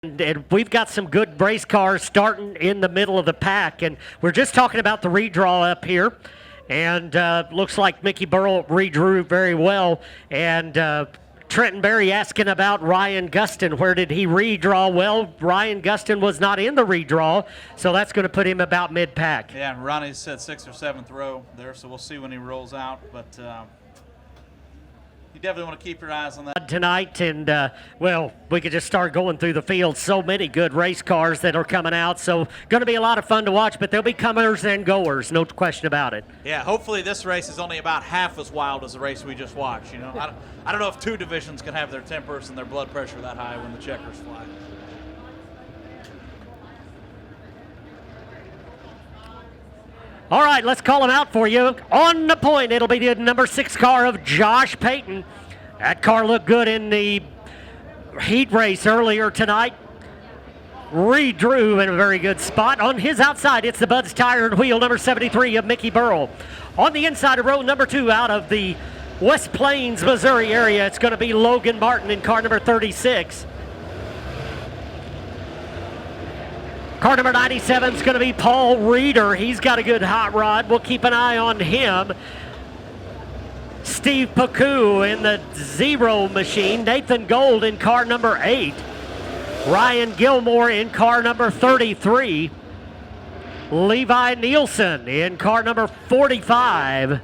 And we've got some good race cars starting in the middle of the pack. And we're just talking about the redraw up here. And looks like Mickey Burrell redrew very well. And Trenton Berry asking about Ryan Gustin. Where did he redraw? Well, Ryan Gustin was not in the redraw, so that's going to put him about mid-pack. Yeah, and Ronnie's said 6th or 7th row there, so we'll see when he rolls out. But you definitely want to keep your eyes on that tonight. And well, we could just start going through the field. So many good race cars that are coming out, so going to be a lot of fun to watch. But there'll be comers and goers, no question about it. Yeah, hopefully this race is only about half as wild as the race we just watched. You know, I don't know if two divisions can have their tempers and their blood pressure that high when the checkers fly. All right, let's call him out for you. On the point, it'll be the number 6 car of Josh Payton. That car looked good in the heat race earlier tonight. Redrew in a very good spot. On his outside, it's the Bud's Tire and Wheel, number 73 of Mickey Burrell. On the inside of row number 2 out of the West Plains, Missouri area, it's going to be Logan Martin in car number 36. Car number 97 is going to be Paul Reeder. He's got a good hot rod. We'll keep an eye on him. Steve Picou in the 0 machine. Nathan Gold in car number 8. Ryan Gilmore in car number 33. Levi Nielsen in car number 45.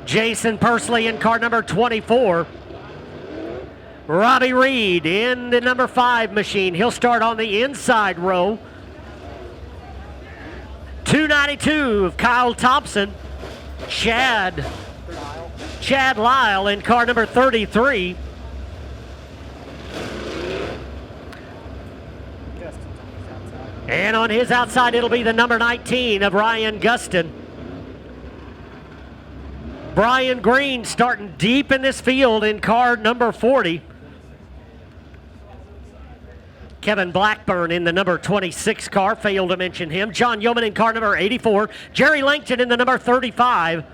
Jason Pursley in car number 24. Robbie Reed in the number 5 machine. He'll start on the inside row. 292 of Kyle Thompson. Chad Lyle in car number 33. And on his outside, it'll be the number 19 of Ryan Gustin. Brian Green starting deep in this field in car number 40. Kevin Blackburn in the number 26 car, failed to mention him. John Yeoman in car number 84. Jerry Lankton in the number 35.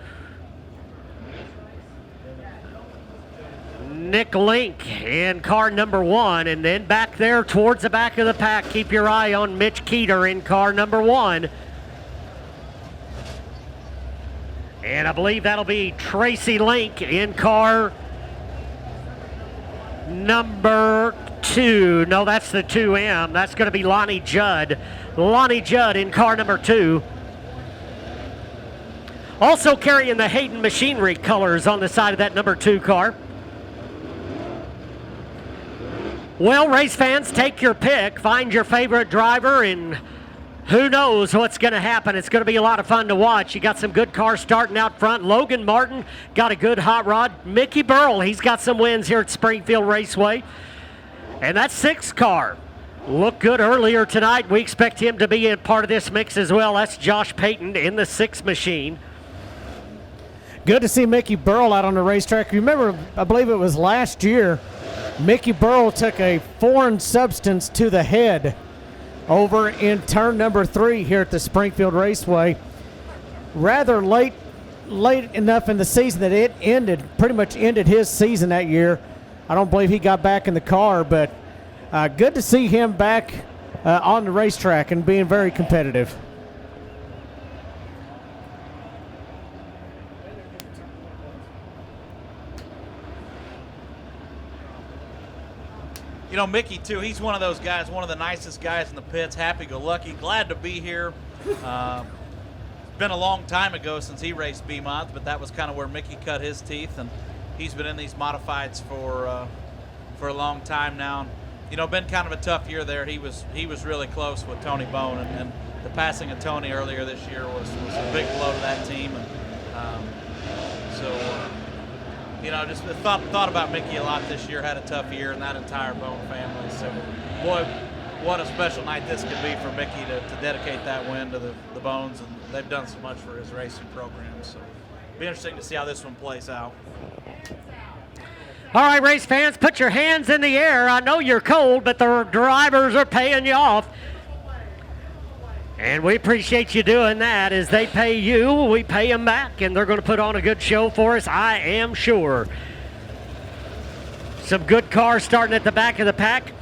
Nick Link in car number 1. And then back there towards the back of the pack, keep your eye on Mitch Keeter in car number 1. And I believe that'll be Tracy Link in car number 2. No, that's the 2M. That's going to be Lonnie Judd. Lonnie Judd in car number 2. Also carrying the Hayden Machinery colors on the side of that number 2 car. Well, race fans, take your pick. Find your favorite driver, and who knows what's going to happen. It's going to be a lot of fun to watch. You got some good cars starting out front. Logan Martin got a good hot rod. Mickey Burrell, he's got some wins here at Springfield Raceway. And that 6 car looked good earlier tonight. We expect him to be a part of this mix as well. That's Josh Payton in the 6 machine. Good to see Mickey Burrell out on the racetrack. Remember, I believe it was last year, Mickey Burrell took a foreign substance to the head over in turn number 3 here at the Springfield Raceway. Rather late enough in the season that it pretty much ended his season that year. I don't believe he got back in the car, but good to see him back on the racetrack and being very competitive. You know, Mickey, too, he's one of those guys, one of the nicest guys in the pits, happy-go-lucky, glad to be here. It's been a long time ago since he raced B-Mods, but that was kind of where Mickey cut his teeth, and he's been in these modifieds for a long time now. You know, been kind of a tough year there. He was really close with Tony Bone, and the passing of Tony earlier this year was a big blow to that team. And you know, just thought about Mickey a lot this year. Had a tough year, and that entire Bone family. So, boy, what a special night this could be for Mickey to dedicate that win to the Bones, and they've done so much for his racing program. So, it'll be interesting to see how this one plays out. All right, race fans, put your hands in the air. I know you're cold, but the drivers are paying you off. And we appreciate you doing that. As they pay you, we pay them back, and they're going to put on a good show for us, I am sure. Some good cars starting at the back of the pack.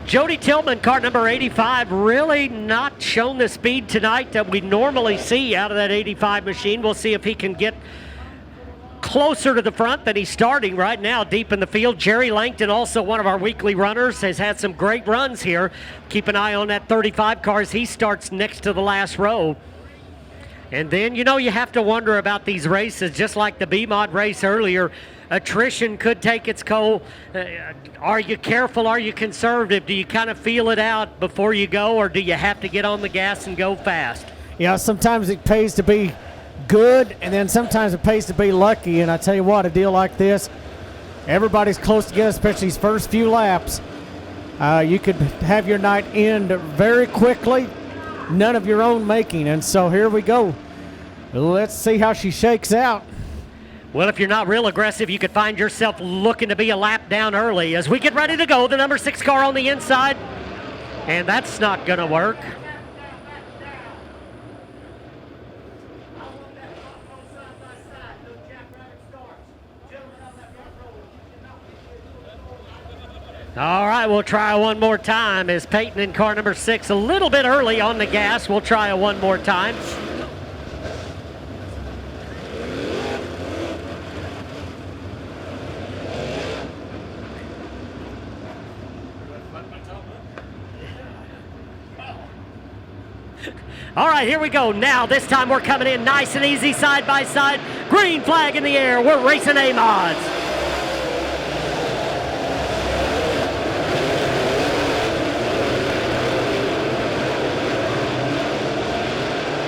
Jody Tillman, car number 85, really not shown the speed tonight that we normally see out of that 85 machine. We'll see if he can get closer to the front than he's starting right now deep in the field. Jerry Lankton, also one of our weekly runners, has had some great runs here. Keep an eye on that 35 car as he starts next to the last row. And then, you know, you have to wonder about these races, just like the B-Mod race earlier. Attrition could take its toll. Are you careful? Are you conservative? Do you kind of feel it out before you go, or do you have to get on the gas and go fast? Yeah, sometimes it pays to be good, and then sometimes it pays to be lucky. And I tell you what, a deal like this, everybody's close together, especially these first few laps. You could have your night end very quickly, none of your own making. And so here we go. Let's see how she shakes out. Well, if you're not real aggressive, you could find yourself looking to be a lap down early. As we get ready to go, the number 6 car on the inside, and that's not going to work. All right, we'll try one more time as Payton in car number 6 a little bit early on the gas. We'll try it one more time. All right, here we go. Now, this time we're coming in nice and easy, side by side. Green flag in the air. We're racing A-Mods.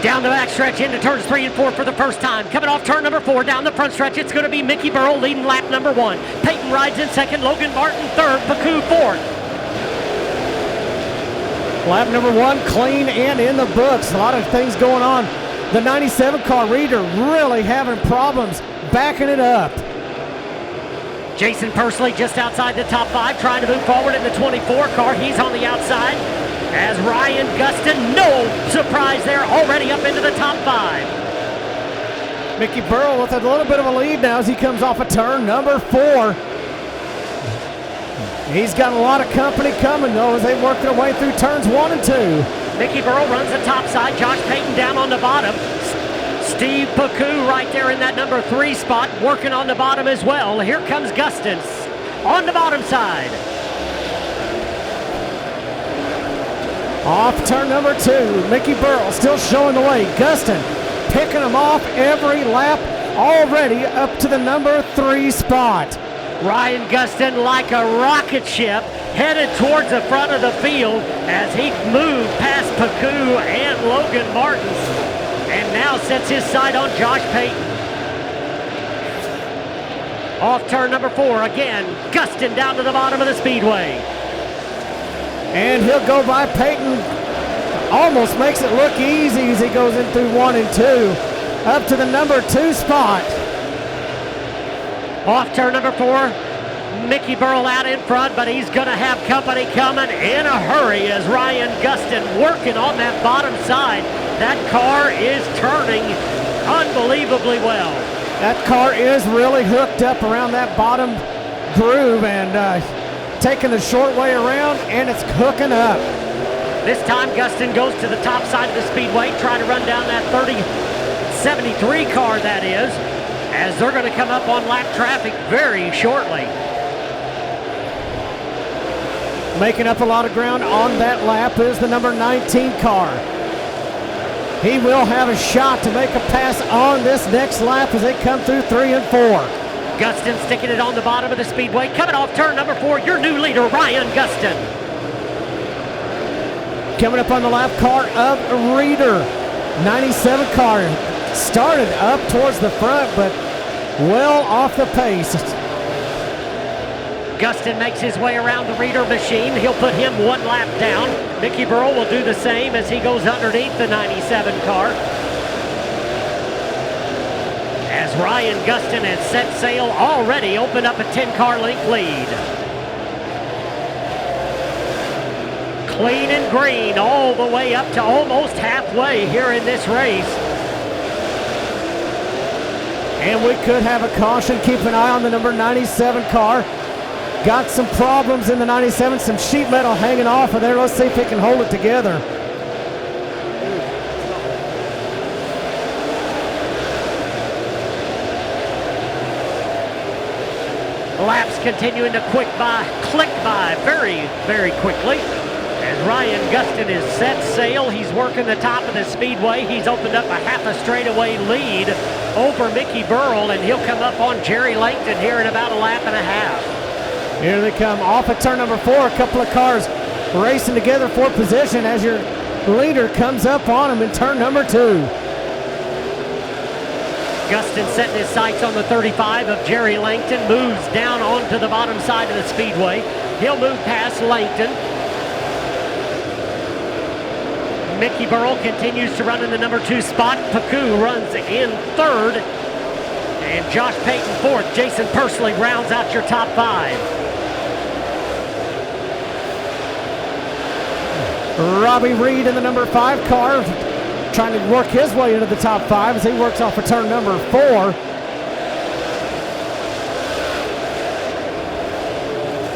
Down the back stretch into turns 3 and 4 for the first time. Coming off turn number 4, down the front stretch, it's going to be Mickey Burrell leading lap number 1. Payton rides in second, Logan Martin third, Picou fourth. Lap number 1, clean and in the books. A lot of things going on. The 97 car Reader really having problems backing it up. Jason Pursley just outside the top 5, trying to move forward in the 24 car. He's on the outside. As Ryan Gustin, no surprise there, already up into the top 5. Mickey Burrell with a little bit of a lead now as he comes off a turn number 4. He's got a lot of company coming, though, as they work their way through turns 1 and 2. Mickey Burrell runs the top side. Josh Payton down on the bottom. Steve Picou right there in that number 3 spot, working on the bottom as well. Here comes Gustin on the bottom side. Off turn number 2, Mickey Burrell still showing the way. Gustin picking him off every lap, already up to the number 3 spot. Ryan Gustin, like a rocket ship, headed towards the front of the field as he moved past Picou and Logan Martin, and now sets his sight on Josh Payton. Off turn number 4, again, Gustin down to the bottom of the speedway. And he'll go by Payton. Almost makes it look easy as he goes in through 1 and 2, up to the number 2 spot. Off turn number 4, Mickey Burrell out in front, but he's going to have company coming in a hurry as Ryan Gustin working on that bottom side. That car is turning unbelievably well. That car is really hooked up around that bottom groove and taking the short way around, and it's hooking up. This time Gustin goes to the top side of the speedway, trying to run down that 73 car, that is, as they're going to come up on lap traffic very shortly. Making up a lot of ground on that lap is the number 19 car. He will have a shot to make a pass on this next lap as they come through 3 and 4. Gustin sticking it on the bottom of the speedway. Coming off turn number 4, your new leader, Ryan Gustin. Coming up on the lap car of Reader. 97 car started up towards the front, but well off the pace. Gustin makes his way around the Reader machine. He'll put him 1 lap down. Mickey Burrell will do the same as he goes underneath the 97 car. As Ryan Gustin has set sail, already opened up a 10-car length lead. Clean and green all the way up to almost halfway here in this race. And we could have a caution. Keep an eye on the number 97 car. got some problems in the 97, some sheet metal hanging off of there. Let's see if he can hold it together. Laps continuing to click by very, very quickly. As Ryan Gustin is set sail, he's working the top of the speedway. He's opened up a half a straightaway lead over Mickey Burrell, and he'll come up on Jerry Lankton here in about a lap and a half. Here they come off at turn number 4. A couple of cars racing together for position as your leader comes up on him in turn number 2. Gustin setting his sights on the 35 of Jerry Lankton, moves down onto the bottom side of the speedway. He'll move past Lankton. Mickey Burrell continues to run in the number 2 spot. Picou runs in 3rd. And Josh Payton 4th. Jason Pursley rounds out your top 5. Robbie Reed in the number 5 car, trying to work his way into the top 5 as he works off of turn number 4.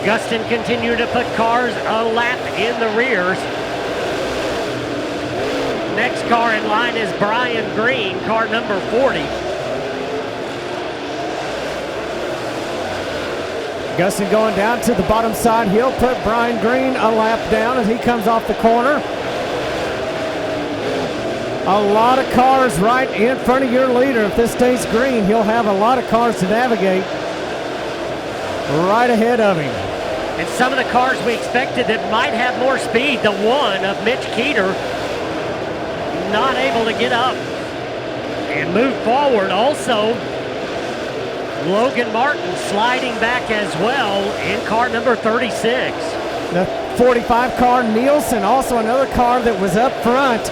Gustin continuing to put cars a lap in the rears. Next car in line is Brian Green, car number 40. Gustin going down to the bottom side. He'll put Brian Green a lap down as he comes off the corner. A lot of cars right in front of your leader. If this stays green, he'll have a lot of cars to navigate right ahead of him. And some of the cars we expected that might have more speed, the one of Mitch Keeter, not able to get up and move forward. Also, Logan Martin sliding back as well in car number 36. The 45 car, Nielsen, also another car that was up front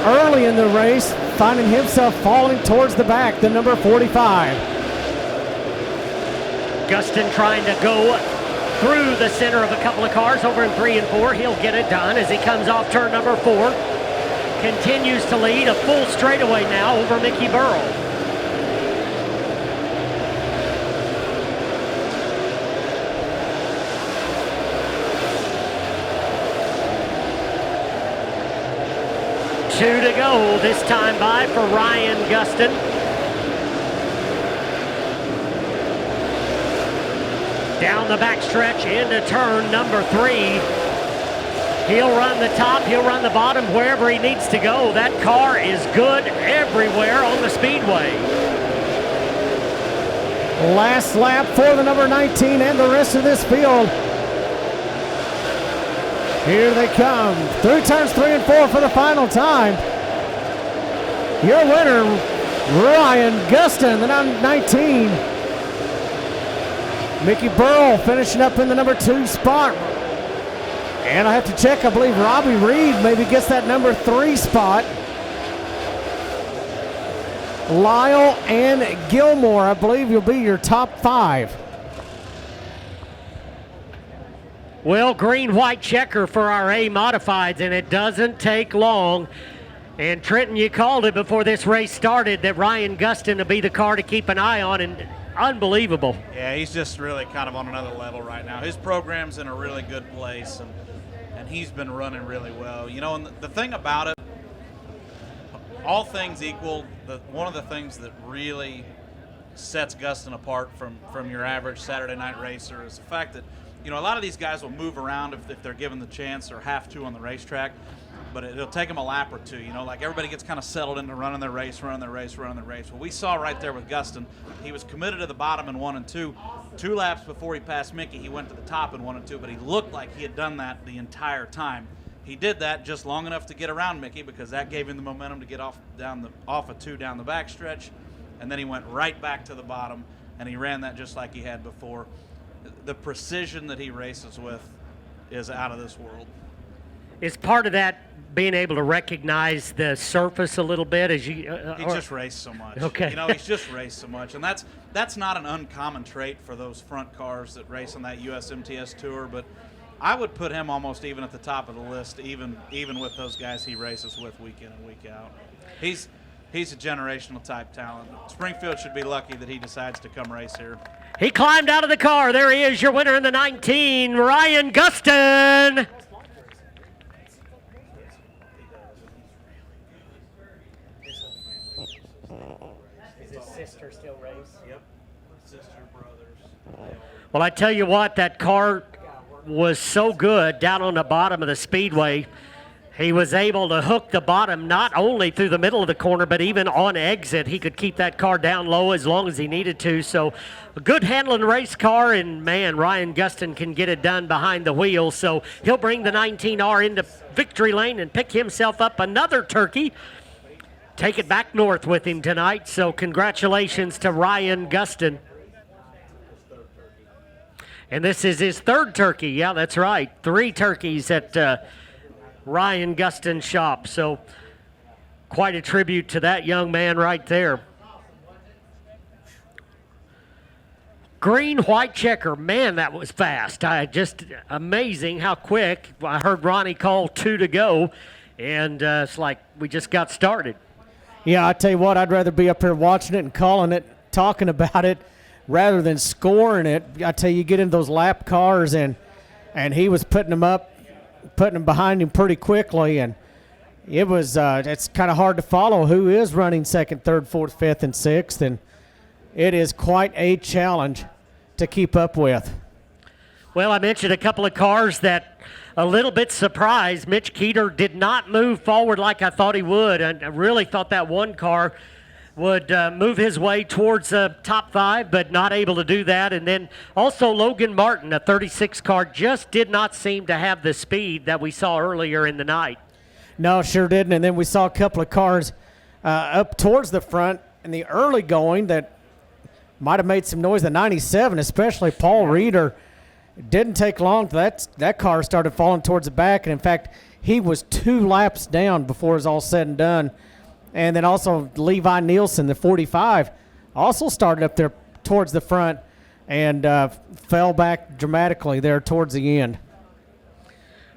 early in the race, finding himself falling towards the back, the number 45. Gustin trying to go through the center of a couple of cars over in 3 and 4. He'll get it done as he comes off turn number 4. Continues to lead a full straightaway now over Mickey Burrell. Two to go this time by for Ryan Gustin. Down the backstretch into turn number 3. He'll run the top, he'll run the bottom, wherever he needs to go. That car is good everywhere on the speedway. Last lap for the number 19 and the rest of this field. Here they come through turns 3 and 4 for the final time. Your winner, Ryan Gustin, the number 19. Mickey Burrell finishing up in the number 2 spot. And I have to check, I believe Robbie Reed maybe gets that number 3 spot. Lyle and Gilmore, I believe, will be your top 5. Well, green-white checker for our A modifieds, and it doesn't take long. And Trenton, you called it before this race started that Ryan Gustin will be the car to keep an eye on, and unbelievable. Yeah, he's just really kind of on another level right now. His program's in a really good place, and he's been running really well. You know, and the thing about it, all things equal, one of the things that really sets Gustin apart from your average Saturday night racer is the fact that, you know, a lot of these guys will move around if they're given the chance or have to on the racetrack, but it'll take them a lap or two. You know, like everybody gets kind of settled into running their race. Well, we saw right there with Gustin, he was committed to the bottom in 1 and 2. 2 laps before he passed Mickey, he went to the top in 1 and 2, but he looked like he had done that the entire time. He did that just long enough to get around Mickey because that gave him the momentum to get off of 2 down the backstretch, and then he went right back to the bottom, and he ran that just like he had before. The precision that he races with is out of this world. Is part of that being able to recognize the surface a little bit as you? He just raced so much. Okay. You know, he's just raced so much, and that's not an uncommon trait for those front cars that race on that USMTS tour. But I would put him almost even at the top of the list, even with those guys he races with week in and week out. He's a generational type talent. Springfield should be lucky that he decides to come race here. He climbed out of the car. There he is, your winner in the 19, Ryan Gustin. Is his sister still race? Yep. Sister, brothers. Well, I tell you what, that car was so good down on the bottom of the speedway. He was able to hook the bottom not only through the middle of the corner, but even on exit. He could keep that car down low as long as he needed to. So a good handling race car, and man, Ryan Gustin can get it done behind the wheel. So he'll bring the 19R into victory lane and pick himself up another turkey. Take it back north with him tonight. So congratulations to Ryan Gustin. And this is his third turkey. Yeah, that's right. 3 turkeys at Ryan Gustin's shop. So quite a tribute to that young man right there. Green, white checker. Man, that was fast. Just amazing how quick. I heard Ronnie call 2 to go, and it's like we just got started. Yeah, I tell you what, I'd rather be up here watching it and calling it, talking about it, rather than scoring it. I tell you, get into those lap cars, and he was putting them behind him pretty quickly, and it was it's kind of hard to follow who is running second, third, fourth, fifth, and sixth, and it is quite a challenge to keep up with. Well, I mentioned a couple of cars that a little bit surprised. Mitch Keeter did not move forward like I thought he would, and I really thought that one car would move his way towards the top 5, but not able to do that. And then also Logan Martin, a 36 car, just did not seem to have the speed that we saw earlier in the night. No, sure didn't. And then we saw a couple of cars up towards the front in the early going that might have made some noise. The 97, especially Paul Reeder, didn't take long till that car started falling towards the back. And, in fact, he was 2 laps down before it was all said and done. And then also Levi Nielsen, the 45, also started up there towards the front and fell back dramatically there towards the end.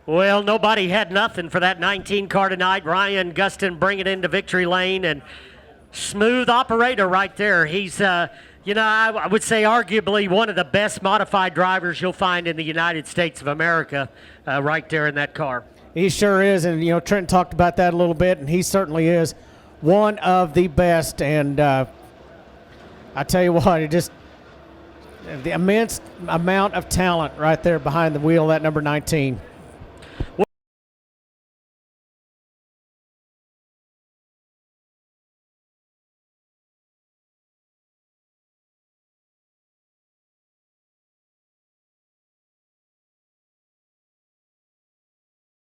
Well, nobody had nothing for that 19 car tonight. Ryan Gustin bring it into victory lane, and smooth operator right there. He's, I would say arguably one of the best modified drivers you'll find in the United States of America right there in that car. He sure is, and, Trent talked about that a little bit, and he certainly is one of the best. And I tell you what, it just the immense amount of talent right there behind the wheel of that number 19.